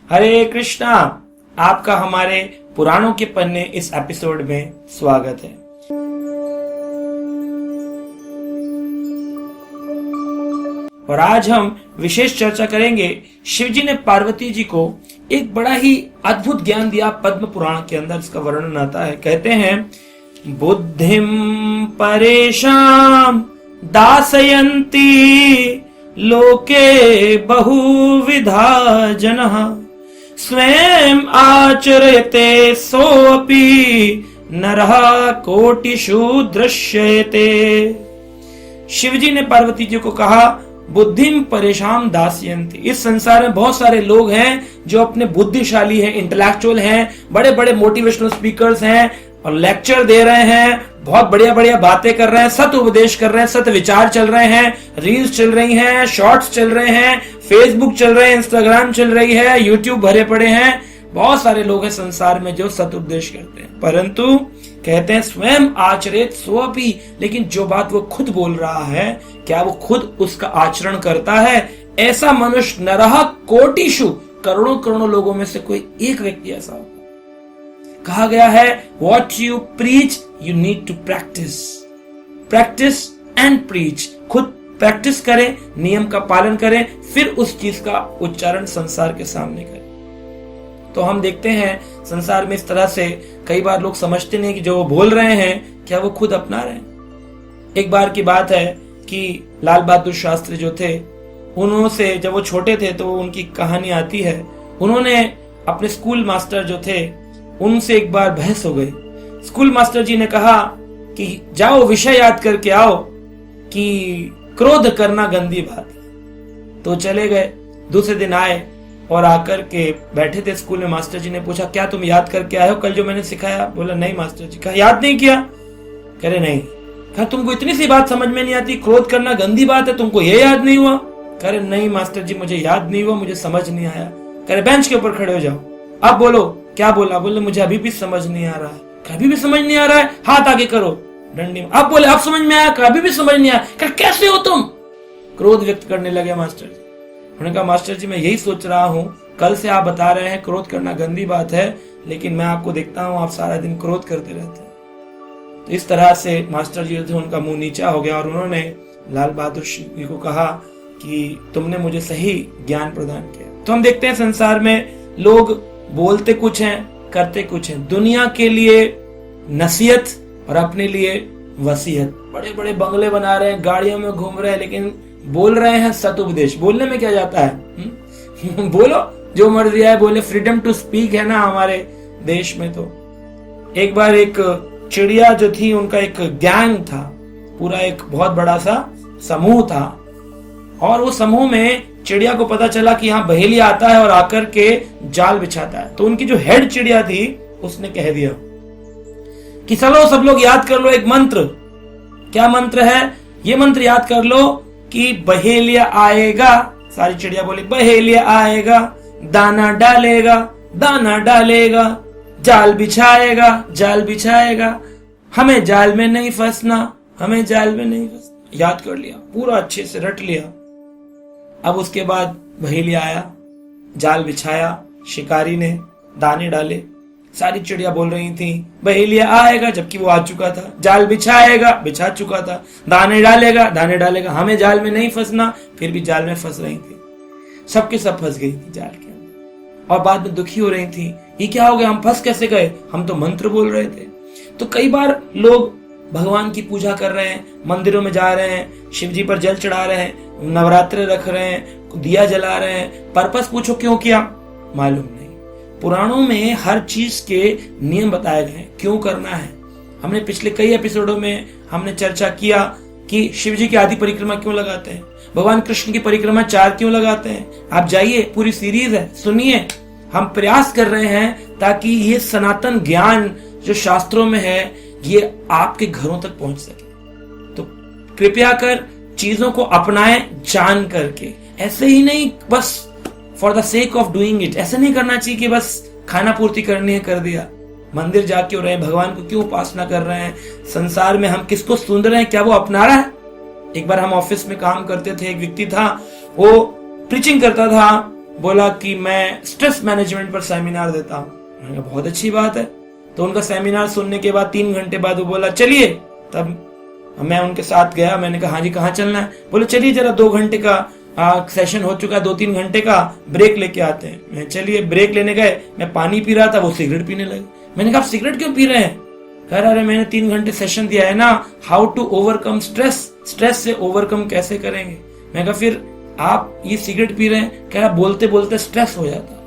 हरे कृष्णा। आपका हमारे पुराणों के पन्ने इस एपिसोड में स्वागत है। और आज हम विशेष चर्चा करेंगे। शिव जी ने पार्वती जी को एक बड़ा ही अद्भुत ज्ञान दिया पद्म पुराण के अंदर। इसका वर्णन आता है, कहते हैं बुद्धिम परेशान दासयन्ति लोके बहुविधा जनः स्वयं आचरते सोऽपि नरः कोटिषु दृश्यते। शिवजी ने पार्वती जी को कहा बुद्धिम परेशान दासयन्ति। इस संसार में बहुत सारे लोग हैं जो अपने बुद्धिशाली हैं, इंटेलेक्चुअल हैं, बड़े बड़े मोटिवेशनल स्पीकर्स हैं और लेक्चर दे रहे हैं, बहुत बढ़िया बढ़िया बातें कर रहे हैं, सत्य उपदेश कर रहे हैं, सत्य विचार चल रहे हैं, रील्स चल रही हैं, शॉर्ट्स चल रहे हैं, फेसबुक चल रहे हैं, इंस्टाग्राम चल रही है, यूट्यूब भरे पड़े हैं। बहुत सारे लोग हैं संसार में जो सत्य उपदेश करते हैं, परंतु कहते हैं स्वयं आचरित स्वपि। लेकिन जो बात वो खुद बोल रहा है, क्या वो खुद उसका आचरण करता है? ऐसा मनुष्य नरह कोटिषु, करोड़ों करोड़ों लोगों में से कोई एक व्यक्ति ऐसा होगा। कहा गया है what you preach you need to practice, practice and preach. खुद प्रैक्टिस करें, नियम का पालन करें, फिर उस चीज का उच्चारण संसार के सामने करें। तो हम देखते हैं संसार में इस तरह से कई बार लोग समझते नहीं कि जो वो बोल रहे हैं क्या वो खुद अपना रहे हैं। एक बार की बात है कि लाल बहादुर शास्त्री जो थे, उन्होंने जब वो छोटे थे तो उनकी कहानी आती है, उन्होंने अपने स्कूल मास्टर जो थे उनसे एक बार बहस हो गई। स्कूल मास्टर जी ने कहा कि जाओ विषय याद करके आओ कि क्रोध करना गंदी बात है। तो चले गए, दूसरे दिन आए और आकर के बैठे थे स्कूल में। मास्टर जी ने पूछा क्या तुम याद करके आए हो कल जो मैंने सिखाया? बोला नहीं मास्टर जी। कहा याद नहीं किया? कह रहे नहीं। कहा तुमको इतनी सी बात समझ में नहीं आती, क्रोध करना गंदी बात है, तुमको ये याद नहीं हुआ? कह रहे नहीं मास्टर जी मुझे याद नहीं हुआ, मुझे समझ नहीं आया। कह रहे बेंच के ऊपर खड़े हो जाओ, अब बोलो क्या बोला? बोले मुझे अभी भी समझ नहीं आ रहा है। अभी भी समझ नहीं आ रहा है? हाथ आगे करो डंडी में। अब बोले अब समझ में आया? अभी भी समझ नहीं आया। कहा कैसे हो तुम? क्रोध व्यक्त करने लगे मास्टर जी। उन्होंने कहा मास्टर जी मैं यही सोच रहा हूँ, कल से आप बता रहे हैं क्रोध करना गंदी बात है, लेकिन मैं आपको देखता हूँ आप सारा दिन क्रोध करते रहते हैं। तो इस तरह से मास्टर जी थे, उनका मुंह नीचा हो गया और उन्होंने लाल बहादुर जी को कहा कि तुमने मुझे सही ज्ञान प्रदान किया। तो हम देखते हैं संसार में लोग बोलते कुछ हैं, करते कुछ हैं। दुनिया के लिए नसीहत और अपने लिए वसीयत। बड़े बड़े बंगले बना रहे हैं, गाड़ियों में घूम रहे हैं, लेकिन बोल रहे हैं सत उपदेश। बोलने में क्या जाता है? बोलो जो मर्जी है, बोले, फ्रीडम टू स्पीक है ना हमारे देश में। तो एक बार एक चिड़िया जो थी, उनका एक गैंग था, पूरा एक बहुत बड़ा सा समूह था, और वो समूह में चिड़िया को पता चला कि यहाँ बहेलिया आता है और आकर के जाल बिछाता है। तो उनकी जो हेड चिड़िया थी उसने कह दिया कि चलो सब लोग याद कर लो एक मंत्र। क्या मंत्र है? ये मंत्र याद कर लो कि बहेलिया आएगा। सारी चिड़िया बोली बहेलिया आएगा, दाना डालेगा, दाना डालेगा, जाल बिछाएगा, जाल बिछाएगा, हमें जाल में नहीं फंसना, हमें जाल में नहीं फंसना। याद कर लिया, पूरा अच्छे से रट लिया। अब उसके बाद बहेलिया आया, जाल बिछाया, शिकारी ने दाने डाले। सारी चिड़िया बोल रही थी बहेलिया आएगा, जबकि वो आ चुका था। जाल बिछाएगा, बिछा चुका था। दाने डालेगा, दाने डालेगा, हमें जाल में नहीं फंसना, फिर भी जाल में फंस रही थी। सबके सब फंस गई थी जाल के अंदर और बाद में दुखी हो रही थी, ये क्या हो गया, हम फंस कैसे गए, हम तो मंत्र बोल रहे थे। तो कई बार लोग भगवान की पूजा कर रहे हैं, मंदिरों में जा रहे हैं, शिव जी पर जल चढ़ा रहे हैं, नवरात्रे रख रहे हैं, दिया जला रहे हैं, पर्पस पूछो क्यों किया? मालूम नहीं। पुराणों में हर चीज के नियम बताए गए, क्यों करना है। हमने पिछले कई एपिसोडों में हमने चर्चा किया कि शिव जी की आदि परिक्रमा क्यों लगाते हैं, भगवान कृष्ण की परिक्रमा 4 क्यों लगाते हैं। आप जाइए, पूरी सीरीज है, सुनिए। हम प्रयास कर रहे हैं ताकि ये सनातन ज्ञान जो शास्त्रों में है ये आपके घरों तक पहुंच सके। तो कृपया कर चीजों को अपनाएं जान करके, ऐसे ही नहीं बस for the sake of doing it. ऐसे नहीं करना चाहिए कि बस खाना पूर्ति करनी है, कर दिया। मंदिर जाके हो रहे हैं, भगवान को क्यों उपासना कर रहे हैं, संसार में हम किसको सुन रहे हैं, क्या वो अपना रहा है। एक बार हम ऑफिस में काम करते थे, एक व्यक्ति था वो प्रीचिंग करता था बोला कि मैं स्ट्रेस मैनेजमेंट पर सेमिनार देता हूँ। मैंने कहा बहुत अच्छी बात है। तो उनका सेमिनार सुनने के बाद 3 घंटे बाद वो बोला चलिए। तब मैं उनके साथ गया। मैंने कहा हाँ जी कहाँ चलना है? बोले चलिए जरा 2 घंटे का सेशन हो चुका है, 2-3 घंटे का ब्रेक लेके आते हैं। मैं चलिए ब्रेक लेने गए। मैं पानी पी रहा था, वो सिगरेट पीने लगे। मैंने कहा आप सिगरेट क्यों पी रहे हैं? कह रहा अरे मैंने 3 घंटे सेशन दिया है ना, how to overcome stress, stress से ओवरकम कैसे करेंगे। मैं कहा फिर आप ये सिगरेट पी रहे हैं? कह रहा बोलते बोलते स्ट्रेस हो जाता,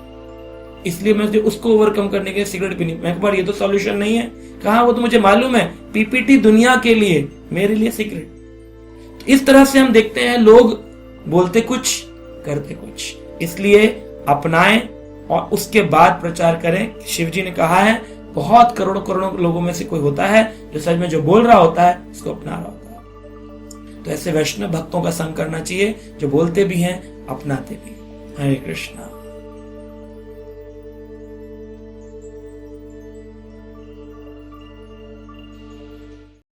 इसलिए मैं उसको ओवरकम करने के लिए सिगरेट पीनी। मैं कहा ये तो सॉल्यूशन नहीं है। कहा वो तो मुझे मालूम है, पीपीटी दुनिया के लिए, मेरे लिए सिगरेट। इस तरह से हम देखते हैं लोग बोलते कुछ करते कुछ, इसलिए अपनाएं और उसके बाद प्रचार करें। शिव जी ने कहा है बहुत करोड़ों करोड़ों लोगों में से कोई होता है जो सच में जो बोल रहा होता है उसको अपना रहा होता है। तो ऐसे वैष्णव भक्तों का संग करना चाहिए जो बोलते भी हैं अपनाते भी। हरे कृष्णा।